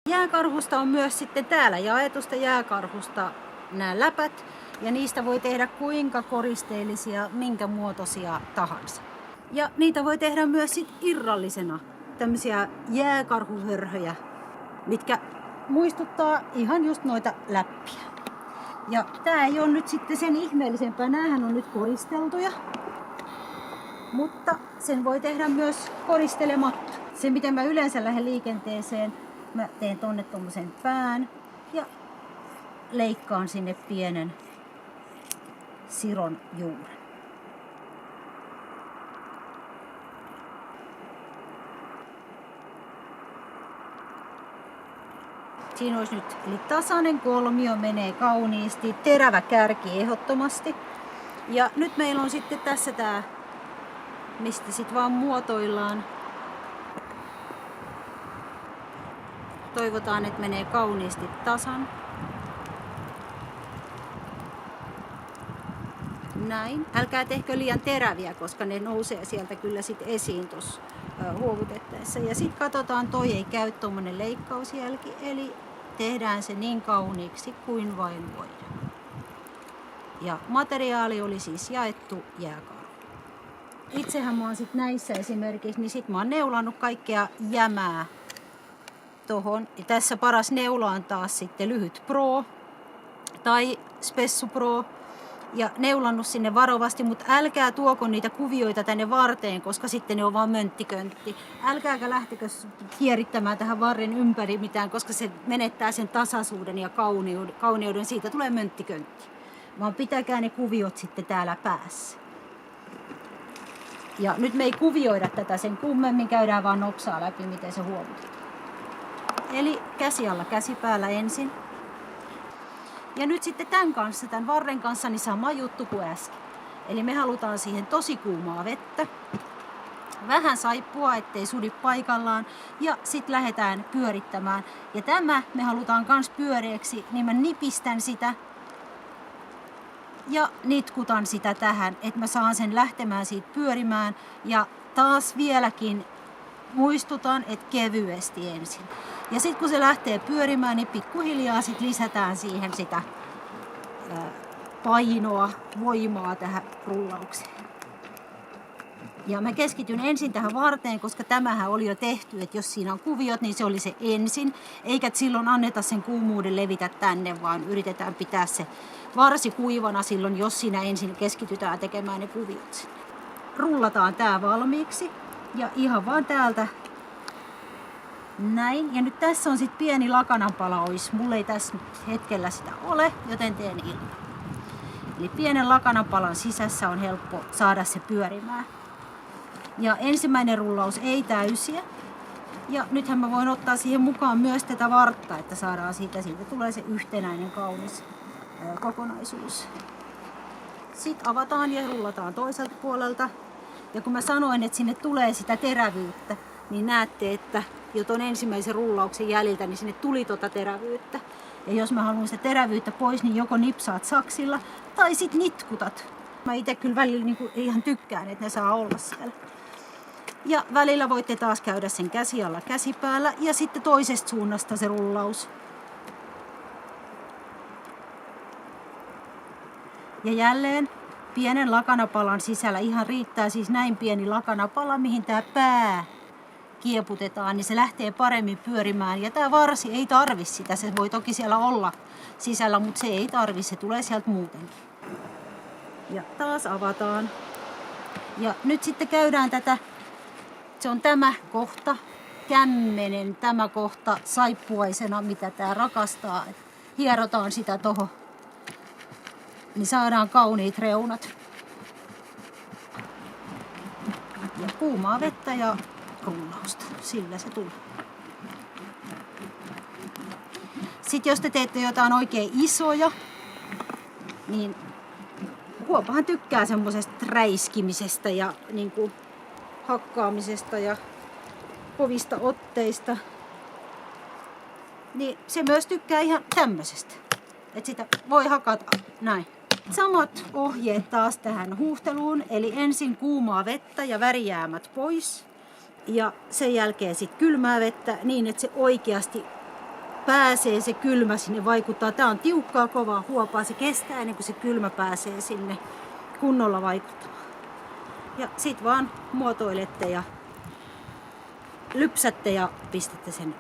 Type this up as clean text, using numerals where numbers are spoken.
Jääkarhusta on myös sitten täällä jaetusta jääkarhusta nämä läpät. Ja niistä voi tehdä kuinka koristeellisia, minkä muotoisia tahansa. Ja niitä voi tehdä myös sit irrallisena. Tämmöisiä jääkarhuhörhöjä, mitkä muistuttaa ihan just noita läppiä. Ja tää ei ole nyt sitten sen ihmeellisempää. Näähän on nyt koristeltuja. Mutta sen voi tehdä myös koristelematta. Se miten mä yleensä lähden liikenteeseen, mä teen tonne tommosen pään ja leikkaan sinne pienen siron juuren. Siinä olisi nyt, eli tasainen kolmio menee kauniisti, terävä kärki ehdottomasti. Ja nyt meillä on sitten tässä tää, mistä sit vaan muotoillaan. Toivotaan, että menee kauniisti tasan. Näin. Älkää tehkö liian teräviä, koska ne nousee sieltä kyllä sit esiin tuossa huovutettaessa. Ja sitten katsotaan, toi ei käy tommonen leikkausjälki, eli tehdään se niin kauniiksi kuin vain voidaan. Ja materiaali oli siis jaettu jääkarhu. Itsehän mä oon sit näissä esimerkiksi, niin sit mä oon neulannut kaikkea jämää tohon. Ja tässä paras neula on taas sitten lyhyt Pro tai Spessu Pro. Ja neulannut sinne varovasti, mutta älkää tuoko niitä kuvioita tänne varteen, koska sitten ne on vaan mönttiköntti. Älkääkä lähtekö kierittämään tähän varren ympäri mitään, koska se menettää sen tasaisuuden ja kauneuden. Siitä tulee mönttiköntti. Vaan pitäkää ne kuviot sitten täällä päässä. Ja nyt me ei kuvioida tätä sen kummemmin, käydään vaan nopsaa läpi, miten se huomutetaan. Eli käsi alla, käsi päällä ensin. Ja nyt sitten tämän varren kanssa niin sama juttu kuin äsken. Eli me halutaan siihen tosi kuumaa vettä. Vähän saippua, ettei sudi paikallaan. Ja sitten lähdetään pyörittämään. Ja tämä me halutaan kans pyöreäksi, niin mä nipistän sitä. Ja nitkutan sitä tähän, että mä saan sen lähtemään siitä pyörimään. Ja taas vieläkin muistutan, että kevyesti ensin. Ja sitten kun se lähtee pyörimään, niin pikkuhiljaa sit lisätään siihen sitä painoa, voimaa tähän rullaukseen. Ja mä keskityn ensin tähän varteen, koska tämähän oli jo tehty, että jos siinä on kuviot, niin se oli se ensin. Eikä silloin anneta sen kuumuuden levitä tänne, vaan yritetään pitää se varsi kuivana silloin, jos siinä ensin keskitytään tekemään ne kuviot. Rullataan tää valmiiksi ja ihan vaan täältä näin. Ja nyt tässä on sitten pieni lakananpala ois. Mulla ei tässä hetkellä sitä ole, joten teen ilman. Eli pienen lakananpalan sisässä on helppo saada se pyörimään. Ja ensimmäinen rullaus ei täysiä. Ja nythän mä voin ottaa siihen mukaan myös tätä vartta, että saadaan siitä tulee se yhtenäinen kaunis kokonaisuus. Sitten avataan ja rullataan toiselta puolelta. Ja kun mä sanoin, että sinne tulee sitä terävyyttä, niin näette, että jo ton ensimmäisen rullauksen jäljiltä, niin sinne tuli tota terävyyttä. Ja jos mä haluan sitä terävyyttä pois, niin joko nipsaat saksilla tai sit nitkutat. Mä itse kyllä välillä niin ihan tykkään, että ne saa olla siellä. Ja välillä voitte taas käydä sen käsi alla, käsi päällä ja sitten toisesta suunnasta se rullaus. Ja jälleen pienen lakanapalan sisällä ihan riittää siis näin pieni lakanapala, mihin tää pää kieputetaan, niin se lähtee paremmin pyörimään. Ja tää varsi ei tarvi sitä, se voi toki siellä olla sisällä, mutta se ei tarvi, se tulee sieltä muutenkin. Ja taas avataan. Ja nyt sitten käydään tätä, se on tämä kohta, kämmenen tämä kohta saippuaisena, mitä tää rakastaa. Hierotaan sitä tohon, niin saadaan kauniit reunat. Ja kuumaa vettä ja rullausta, sillä se tulee. Sitten jos te teette jotain oikein isoja, niin Kuopahan tykkää semmosesta räiskimisestä ja niin kuin hakkaamisesta ja kovista otteista. Niin se myös tykkää ihan tämmöisestä. Että sitä voi hakata näin. Samat ohjeet taas tähän huuhteluun, eli ensin kuumaa vettä ja värijäämät pois. Ja sen jälkeen sitten kylmää vettä niin, että se oikeasti pääsee se kylmä sinne vaikuttaa. Tää on tiukkaa, kovaa huopaa. Se kestää ennen kuin se kylmä pääsee sinne kunnolla vaikuttamaan. Ja sit vaan muotoilette ja lypsätte ja pistätte sen